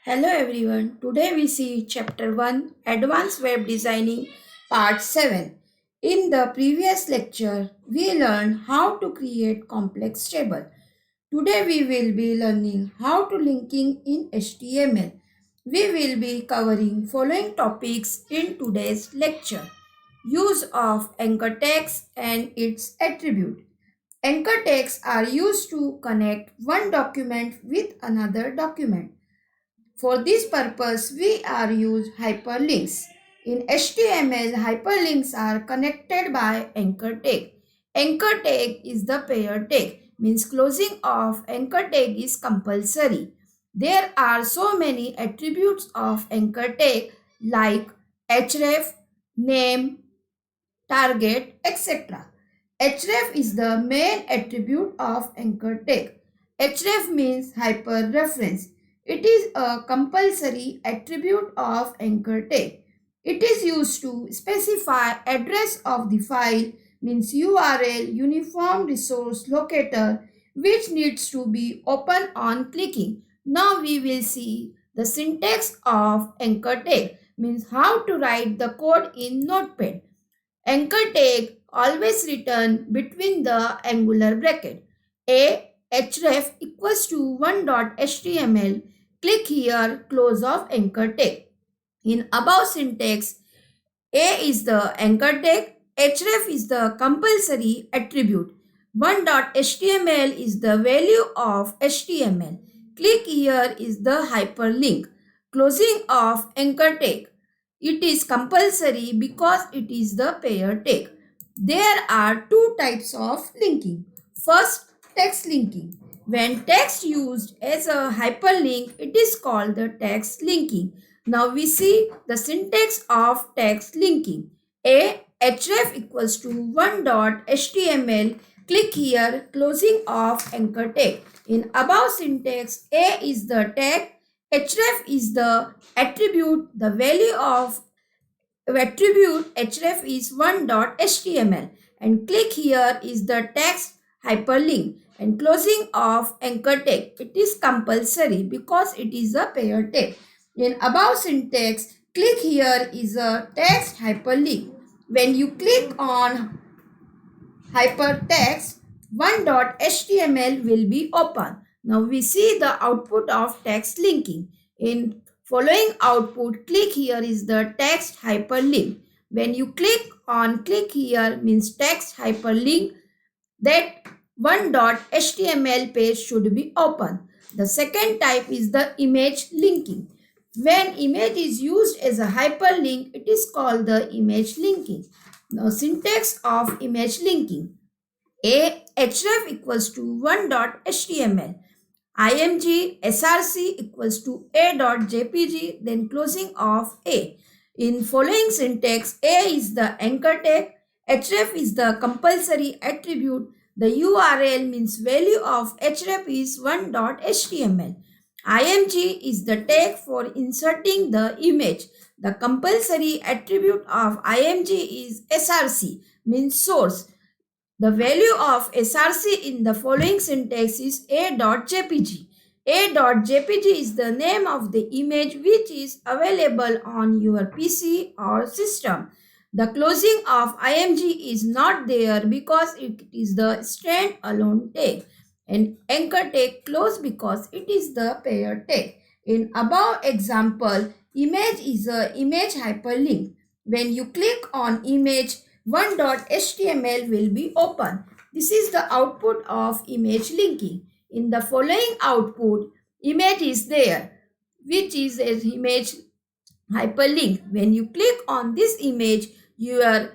Hello everyone. Today we see chapter 1 Advanced Web Designing part 7. In the previous lecture we learned how to create complex table. Today we will be learning how to linking in HTML. We will be covering following topics in today's lecture. Use of anchor text and its attribute. Anchor texts are used to connect one document with another document. For this purpose, we are use hyperlinks. In HTML, hyperlinks are connected by anchor tag. Anchor tag is the pair tag, means closing of anchor tag is compulsory. There are so many attributes of anchor tag like href, name, target, etc. href is the main attribute of anchor tag. href means hyperreference. It is a compulsory attribute of anchor tag. It is used to specify address of the file, means URL, uniform resource locator, which needs to be open on clicking. Now we will see the syntax of anchor tag, means how to write the code in Notepad. Anchor tag always written between the angular bracket. A href equals to 1.html. Click here, close of anchor tag. In above syntax, A is the anchor tag, href is the compulsory attribute. 1.html is the value of HTML. Click here is the hyperlink. Closing of anchor tag. It is compulsory because it is the pair tag. There are two types of linking. First, text linking. When text used as a hyperlink, it is called the text linking. Now we see the syntax of text linking. A href equals to 1.html. Click here, closing of anchor tag. In above syntax, A is the tag, href is the attribute, the value of attribute href is 1.html, and click here is the text hyperlink, and closing of anchor tag. It is compulsory because it is a pair tag. In above syntax, click here is a text hyperlink. When you click on hypertext, 1.html will be open. Now we see the output of text linking. In following output, click here is the text hyperlink. When you click here means text hyperlink, that 1.html page should be open. The second type is the image linking. When image is used as a hyperlink, it is called the image linking. Now syntax of image linking. A href equals to 1.html. img src equals to a.jpg, then closing of A. In following syntax, A is the anchor tag, href is the compulsory attribute, the URL means value of href is 1.html. img is the tag for inserting the image. The compulsory attribute of img is src, means source. The value of src in the following syntax is a.jpg. A.jpg is the name of the image which is available on your PC or system. The closing of img is not there because it is the stand-alone tag, and anchor tag close because it is the pair tag. In above example, image is a image hyperlink. When you click on image, 1.html will be open. This is the output of image linking. In the following output, image is there, which is an image hyperlink. When you click on this image, your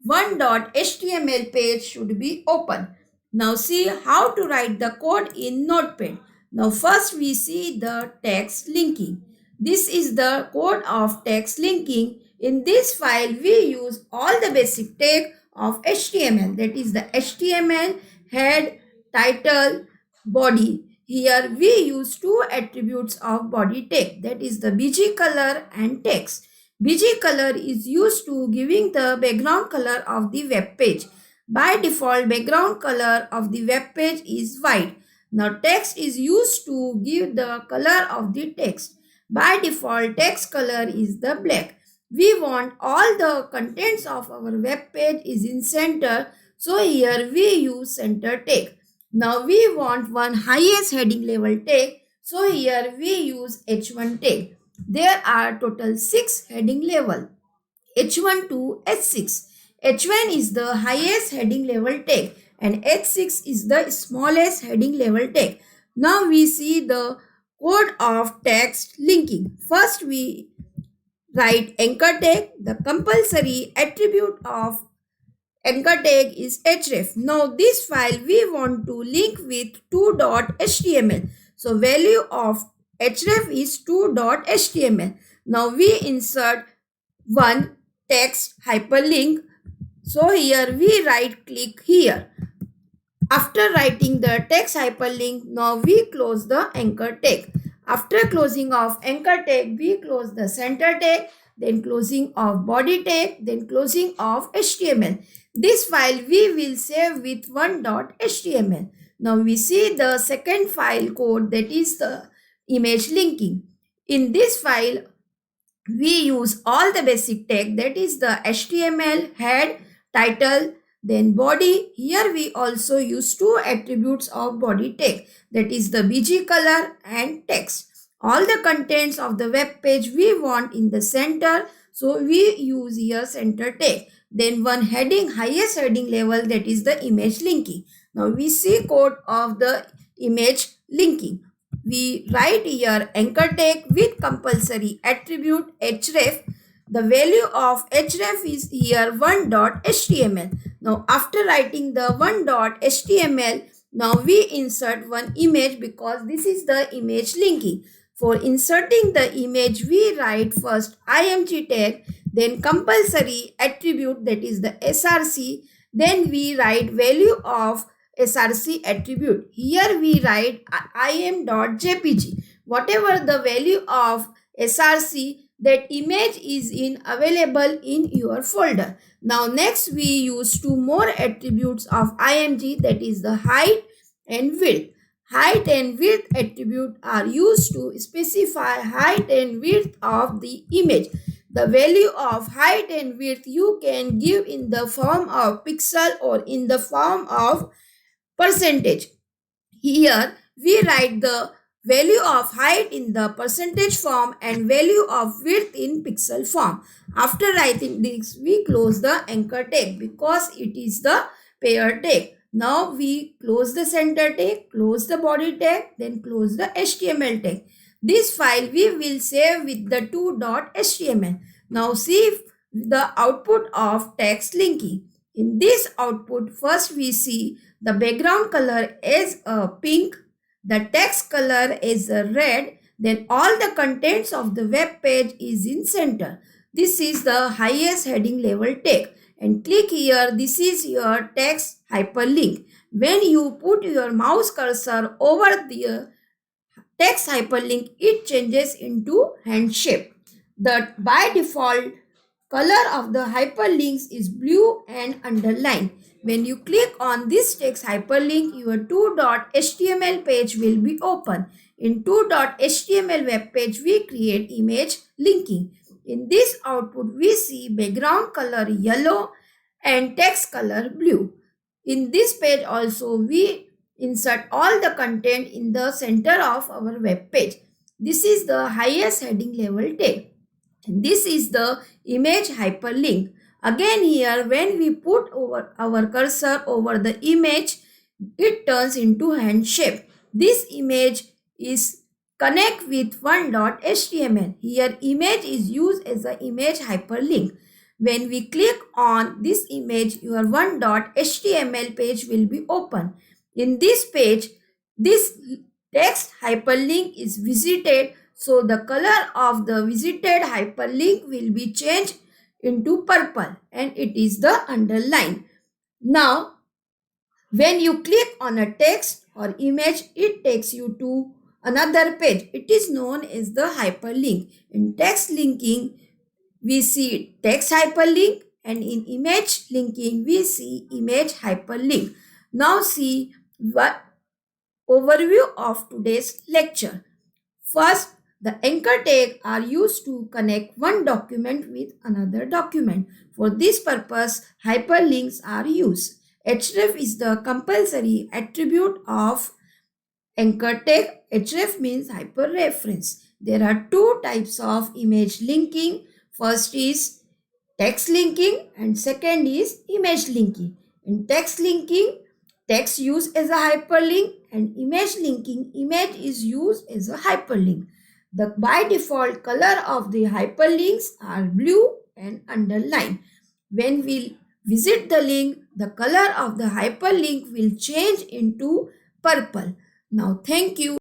1.html page should be open. Now see how to write the code in Notepad. Now first we see the text linking. This is the code of text linking. In this file we use all the basic tag of HTML, that is the HTML, head, title, body. Here we use two attributes of body tag, that is the bg color and text. Bg color is used to giving the background color of the web page. By default, background color of the web page is white. Now text is used to give the color of the text. By default, text color is the black. We want all the contents of our web page is in center. So here we use center tag. Now we want one highest heading level tag. So here we use H1 tag. There are total 6 heading level. H1 to H6. H1 is the highest heading level tag and H6 is the smallest heading level tag. Now we see the code of text linking. First we write anchor tag. The compulsory attribute of anchor tag is href. Now this file we want to link with 2.html. So value of href is 2.html. Now we insert one text hyperlink. So here we right click here. After writing the text hyperlink, now we close the anchor tag. After closing of anchor tag, we close the center tag, then closing of body tag, then closing of HTML. This file we will save with 1.html. Now we see the second file code, that is the image linking. In this file, we use all the basic tag, that is the HTML, head, title, then body. Here we also use two attributes of body tag, that is the bg color and text. All the contents of the web page we want in the center, so we use here center tag. Then one heading, highest heading level, that is the image linking. Now we see code of the image linking. We write here anchor tag with compulsory attribute href. The value of href is here 1.html. Now after writing the 1.html, now we insert one image because this is the image linking. For inserting the image, we write first img tag, then compulsory attribute, that is the src, then we write value of src attribute. Here we write im.jpg. Whatever the value of src, that image is available in your folder. Now next we use two more attributes of img, that is the height and width. Height and width attribute are used to specify height and width of the image. The value of height and width you can give in the form of pixel or in the form of percentage. Here we write the value of height in the percentage form and value of width in pixel form. After writing this, we close the anchor tag because it is the pair tag. Now we close the center tag, close the body tag, then close the HTML tag. This file we will save with the 2.html. Now see the output of text linking. In this output, first we see the background color is a pink, the text color is a red, then all the contents of the web page is in center. This is the highest heading level tag. And click here, this is your text hyperlink. When you put your mouse cursor over the text hyperlink, it changes into hand shape. The by default color of the hyperlinks is blue and underlined. When you click on this text hyperlink, your 2.html page will be open. In 2.html web page, we create image linking. In this output, we see background color yellow and text color blue. In this page also, we insert all the content in the center of our web page. This is the highest heading level tag. This is the image hyperlink. Again here, when we put our cursor over the image, it turns into hand shape. This image is connect with 1.html. Here image is used as an image hyperlink. When we click on this image, your 1.html page will be open. In this page, this text hyperlink is visited, so the color of the visited hyperlink will be changed into purple and it is the underline. Now, when you click on a text or image, it takes you to another page. It is known as the hyperlink. In text linking, we see text hyperlink, and in image linking, we see image hyperlink. Now see what overview of today's lecture. First, The anchor tag are used to connect one document with another document. For this purpose, hyperlinks are used. href is the compulsory attribute of anchor tag. Href means hyperreference. There are two types of image linking. First is text linking and second is image linking. In text linking, text used as a hyperlink, and image linking, image is used as a hyperlink. The by default color of the hyperlinks are blue and underlined. When we visit the link, the color of the hyperlink will change into purple. Now thank you.